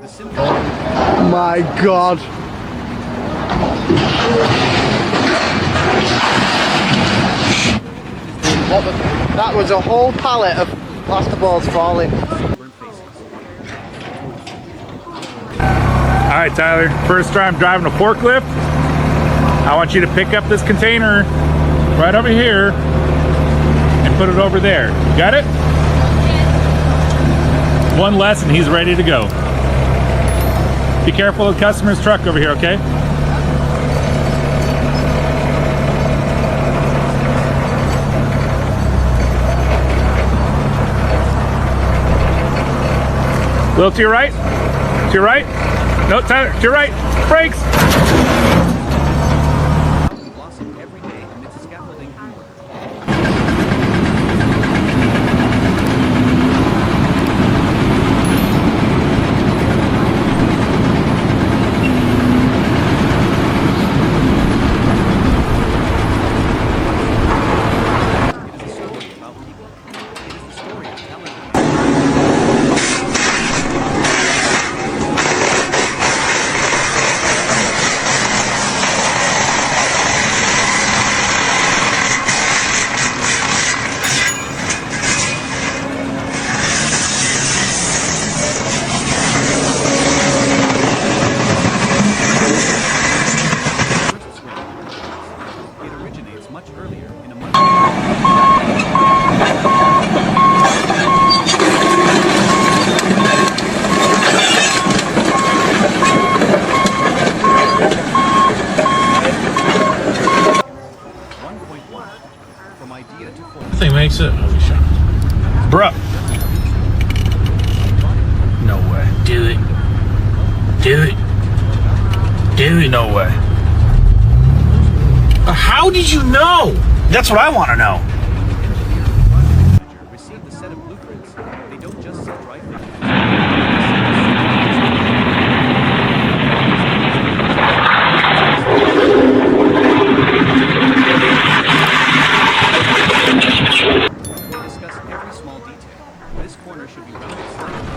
Oh my God. That was a whole pallet of plasterboards falling. Alright Tyler, first time driving a forklift. I want you to pick up this container right over here and put it over there. Got it? One less and he's ready to go. Be careful of the customer's truck over here, okay? A little to your right. To your right. No, Tyler, to your right. Brakes. Thing makes it. Bruh. No way. Do it. Do it. Do it. No way. How did you know? That's what I want to know. Receive the set of blueprints. They don't just sit right there. Discuss every small detail. This corner should be rounded slightly.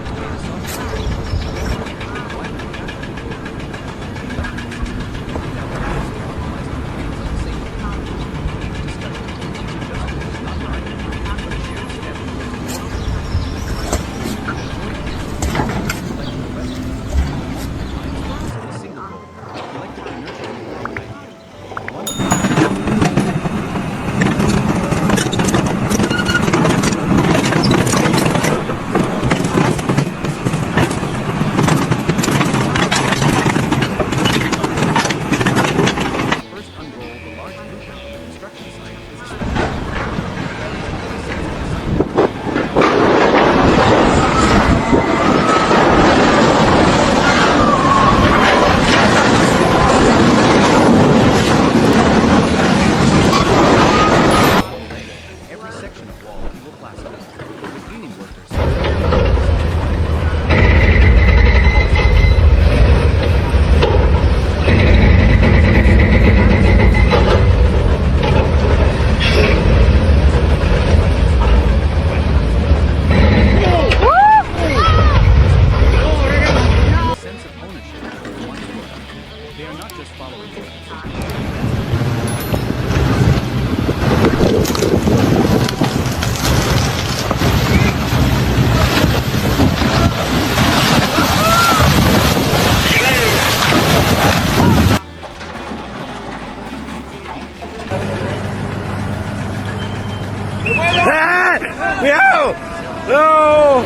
No!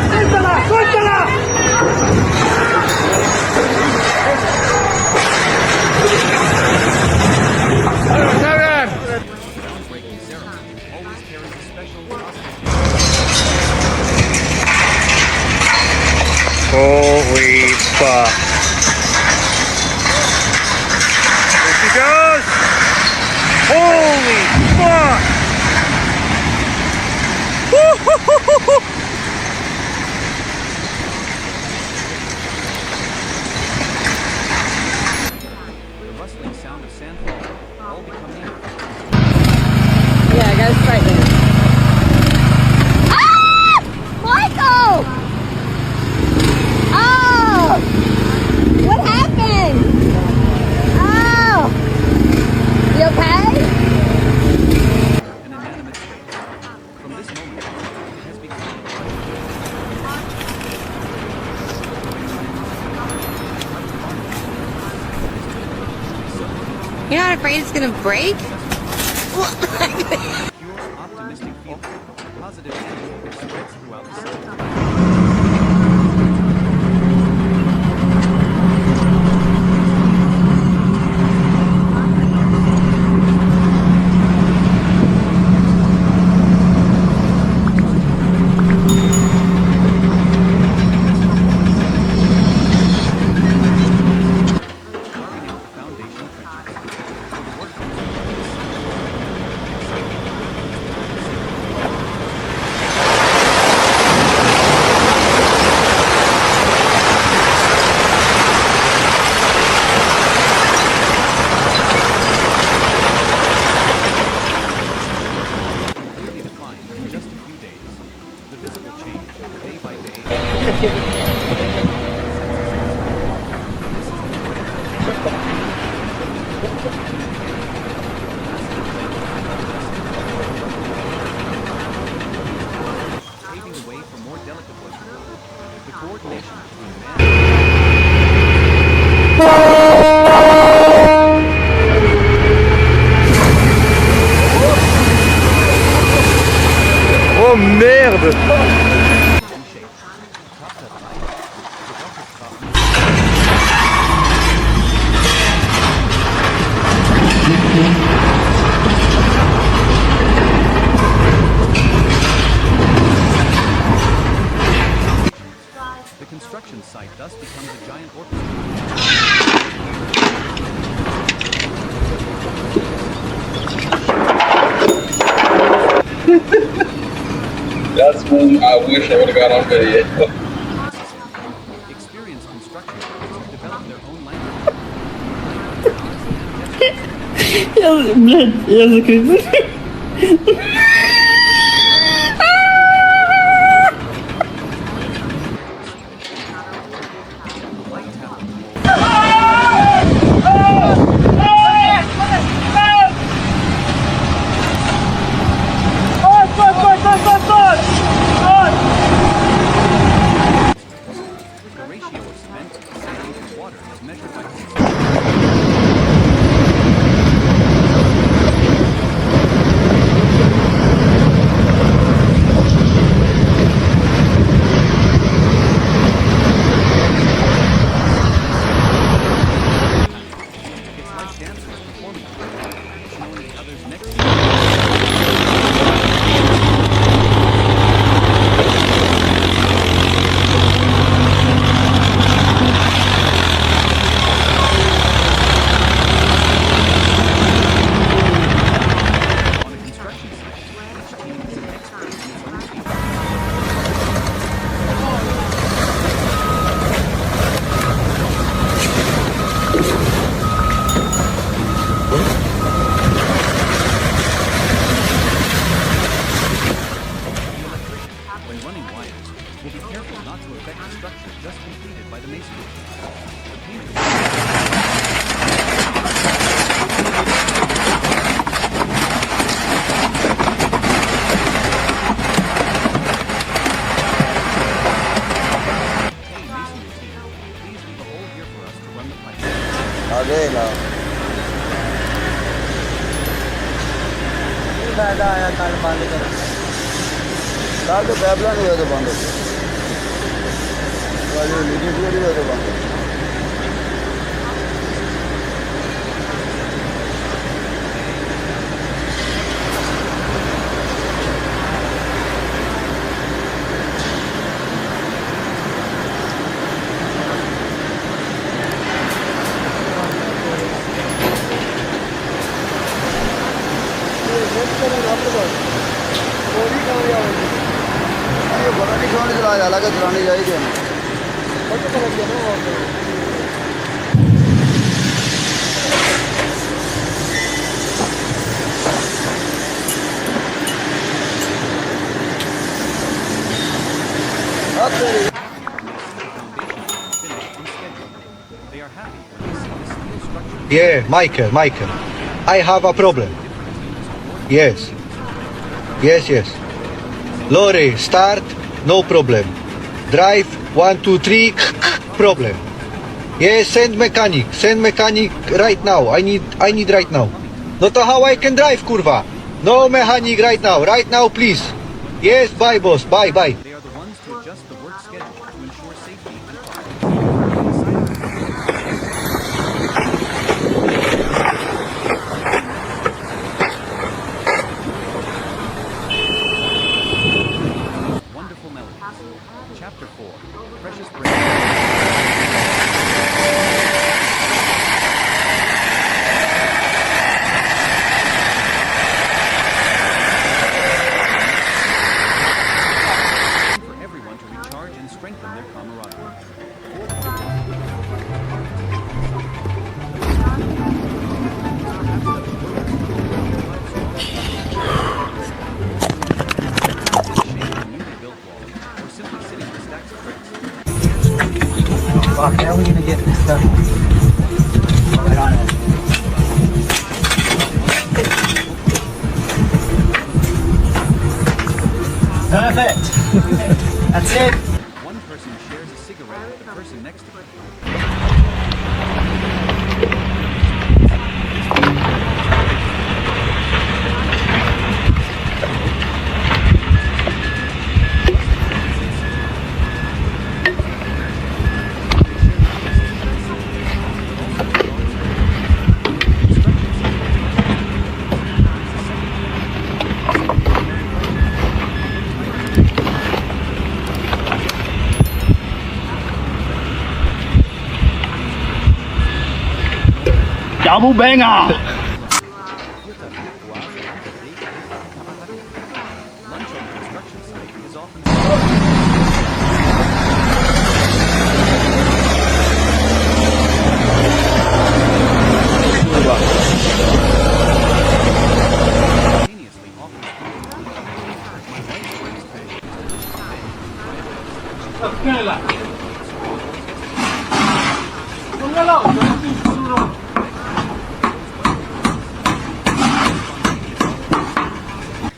¡Suéltala! ¡Suéltala! Holy fuck. There she goes! Holy fuck! The rustling sound of sandfall all becoming. Yeah, I got frightened. Ah! Michael! You're not afraid it's gonna break? Pure, optimistic feeling, positive energy spreads throughout the city. Carving out the foundation trenches for the workforce. Clearly defined in just a few days. The visible change, day by day. Paving the way for more delicate work. The coordination between man Oh merde! and shape. Top to light. The rocket top. The construction site thus becomes a giant orchestra. That's one I wish I would have got on video. Experienced construction workers develop their own language. The light tower. The ratio of cement, sand, and water is measured by It's like dancers performing, showing the others next to them. On a construction site, each team is an expert in its own field. When running wires, we'll be careful not to affect the structure just completed by the masonry. The painter Hey, masonry team, please leave a hole here for us to run the pipe. Adela. फायदा आया कल बंद कर कल तो बैबला नहीं हुआ तो बंद हो गया कल मीटिंग पूरी हुआ तो बंद हो गया लगा चलाने चाहिए They are happy when they see the steel structure. Yeah, Michael, I have a problem. Yes. Lorry, start, no problem. Drive, 1, 2, 3, problem. Yes, send mechanic. Send mechanic right now. I need right now. No to how I can drive, kurwa? No mechanic right now. Right now, please. Yes, bye, boss. Bye, bye. They are the ones to adjust the work schedule to ensure safety and quality. Wonderful melodies. Chapter 4. Precious Break. For everyone to recharge and strengthen their camaraderie. Or simply sitting with stacks of bricks. Fuck, how are we gonna get this stuff right on it? Perfect. That's it. One person shares a cigarette with the person next to them. Double banger! Lunch on the construction site is often simultaneously offers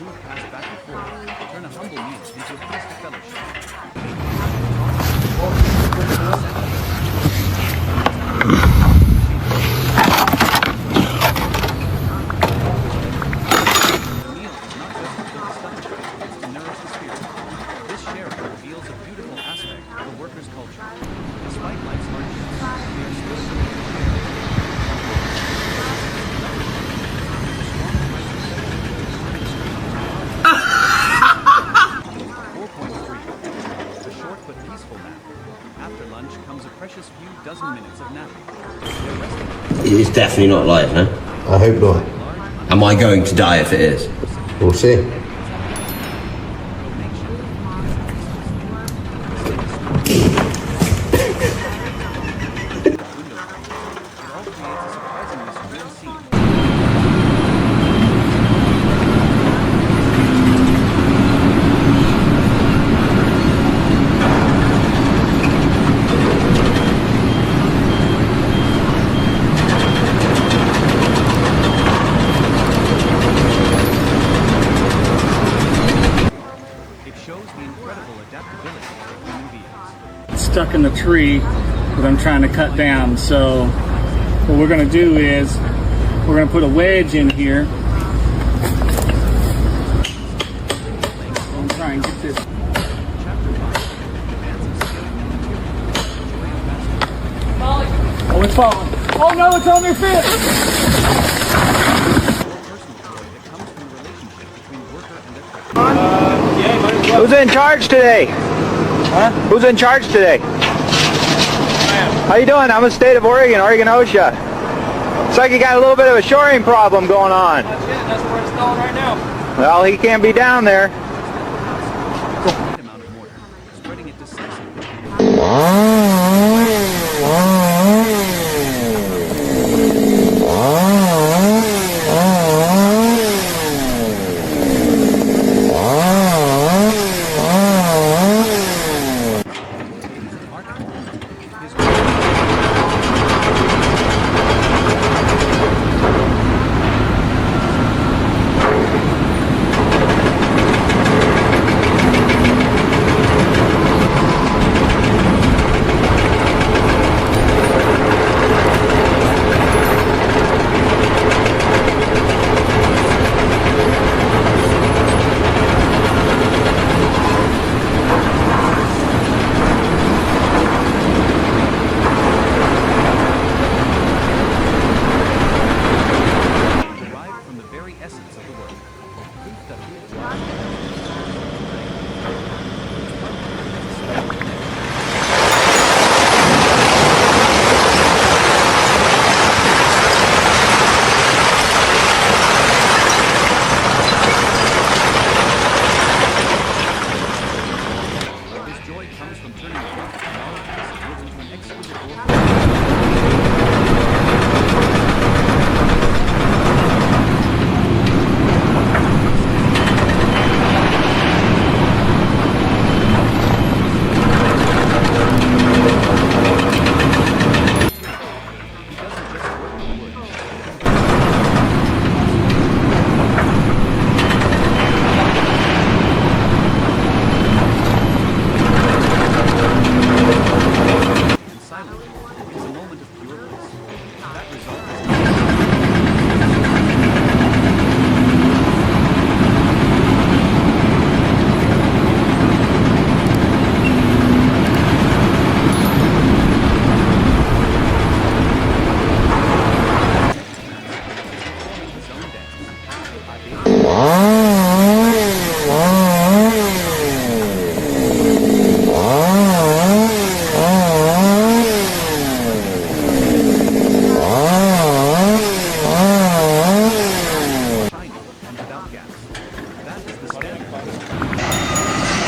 food passed back and forth, turn a humble meal into a feast of fellowship. The meal is not just to fill the stomach, it's to nourish the spirit. This sharing reveals a beautiful aspect of the worker's culture. Despite life's hardships, they are still a short but peaceful nap. After lunch comes a precious few dozen minutes of napping. It's definitely not live, no? I hope not. Am I going to die if it is? We'll see. It shows the incredible adaptability of human beings. Stuck in the tree that I'm trying to cut down. So what we're going to do is we're going to put a wedge in here. I'm trying to get this. Oh, it's falling. Oh no, it's on their fence. Who's in charge today? Huh? Who's in charge today? How you doing? I'm in the state of Oregon, Oregon OSHA. Looks like you got a little bit of a shoring problem going on. That's it. That's where it's going right now. Well, he can't be down there. Amount of mortar, spreading it decisively.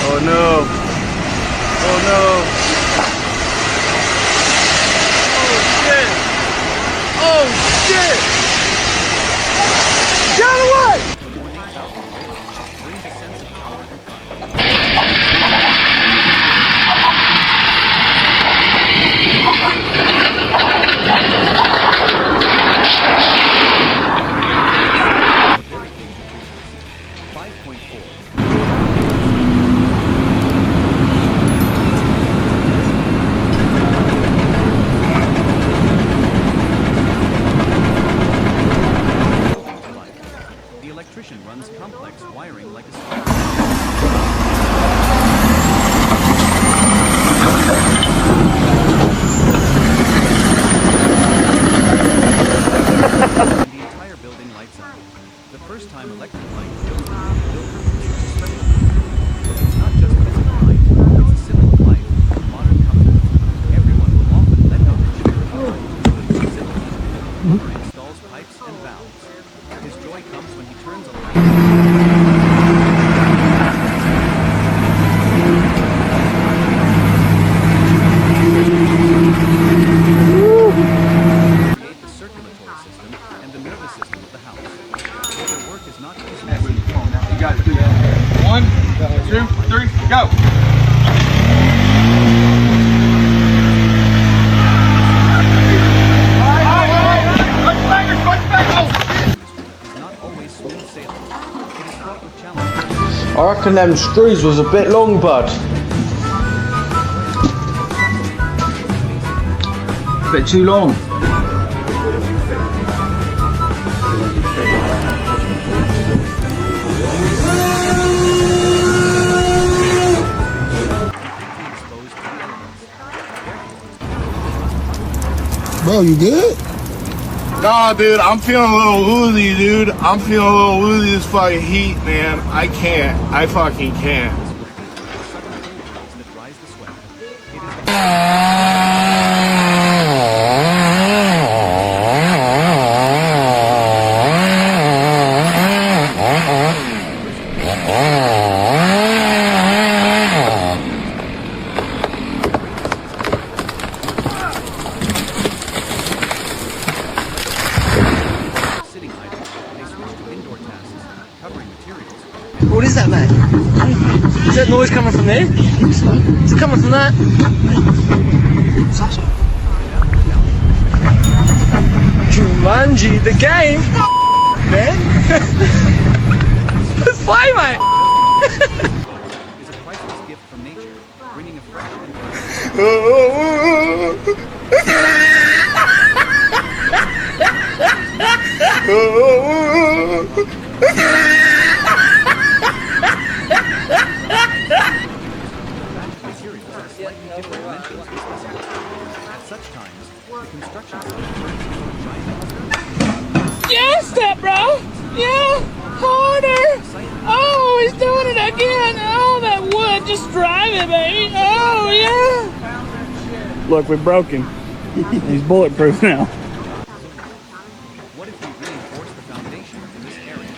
Oh no. Oh no. Oh shit. Get away! The electrician runs complex wiring like a spark. The entire building lights up. The first time electric light shows up in a building is special. It's not just physical light, it's a symbol of life, modern comfort. Everyone will often let out the children. Installs pipes and valves. His joy comes when he turns a light. Create the circulatory system and the nervous system of the house. Their work is not easy. You got to do that. 1, 2, 3, go. Is not always smooth sailing. It is fraught with challenges. I reckon them screws was a bit long, bud. Bit too long. Bro, you good? Nah, dude, I'm feeling a little woozy, dude. I'm feeling a little woozy this fucking heat, man. I can't. I fucking can't. That rise the sweat. It is sitting idle. They switch to indoor tasks, covering materials. What is that, man? Is that noise coming from there? Is it coming from that? Jumanji, the game? Man? Let's play, mate! Is a priceless gift from nature, bringing a fresh and materials are slightly different dimensions and specimens. At such times, the construction site turns into a giant Yeah, step bro. Yeah, harder. Oh, he's doing it again. Oh, that wood just driving me. Oh, yeah. Look, we broke him. He's bulletproof now. What if we reinforce the foundation in this area?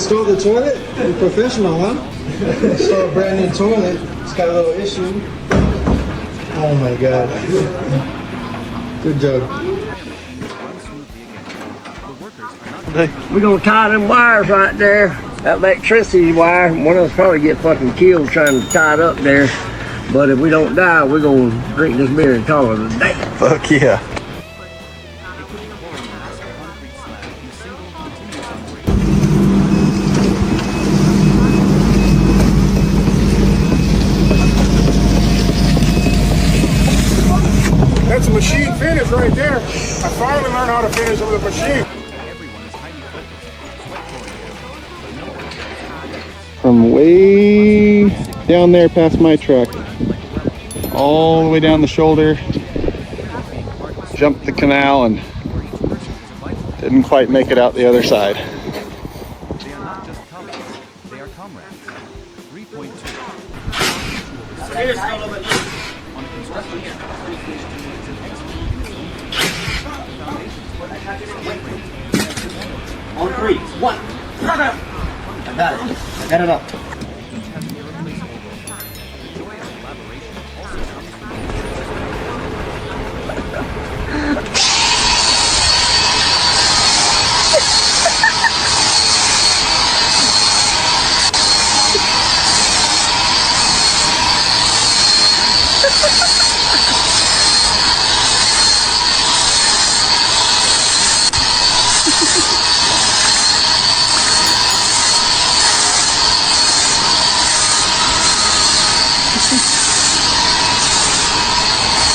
installed the toilet? You're professional, huh? Install a brand new toilet. It's got a little issue. Oh my god. Good job. We're gonna tie them wires right there. That electricity wire, one of us probably get fucking killed trying to tie it up there. But if we don't die, we're gonna drink this beer and call it a day. Fuck yeah. That's a machine finish right there. I finally learned how to finish with a machine. From way down there past my truck, all the way down the shoulder, jumped the canal and didn't quite make it out the other side. They are not just colleagues, they are comrades. 3.2. On construction, On 3, 1. I got it. I got it up.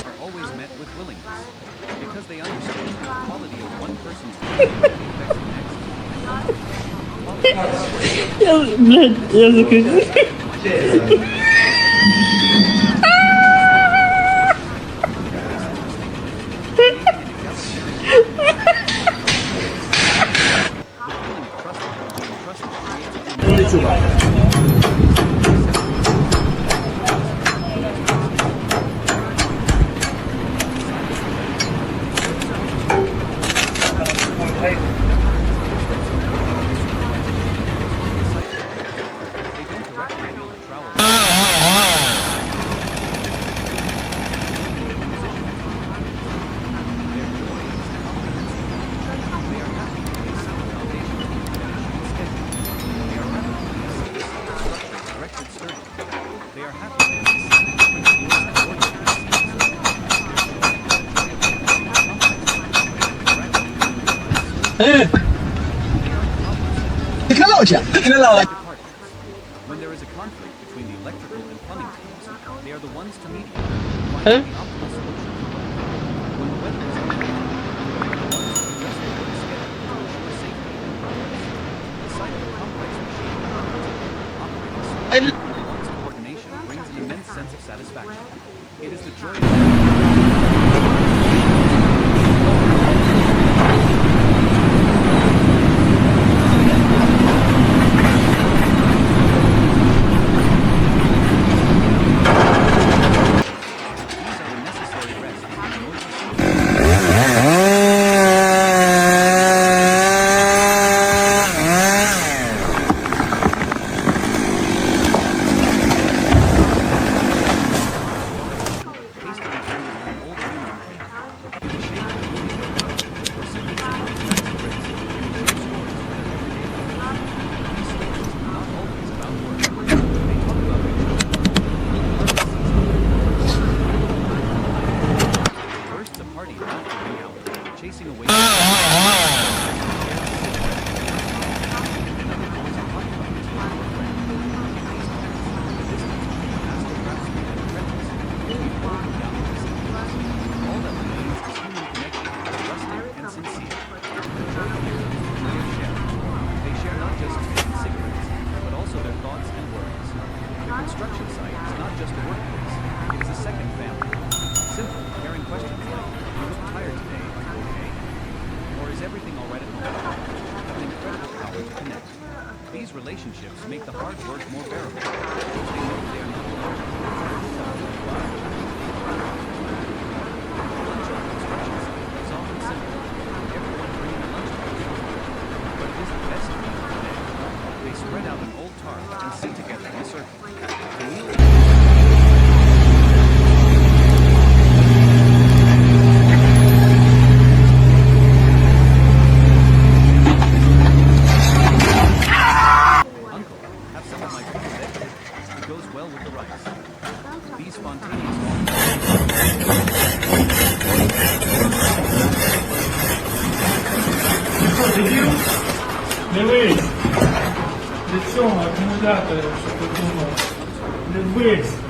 are always met with willingness because they understand the quality of one person's When there is a conflict between the electrical and plumbing teams, they are the ones to mediate. Find the optimal solution. When the weather is unfavorable, they are the ones to adjust the work schedule to ensure safety and progress. The sight of a complex machine operating smoothly, the one's coordination brings an immense sense of satisfaction. It is the joy of Any spontaneous Дивись, від цього акумулятора, що ти думав. Дивись.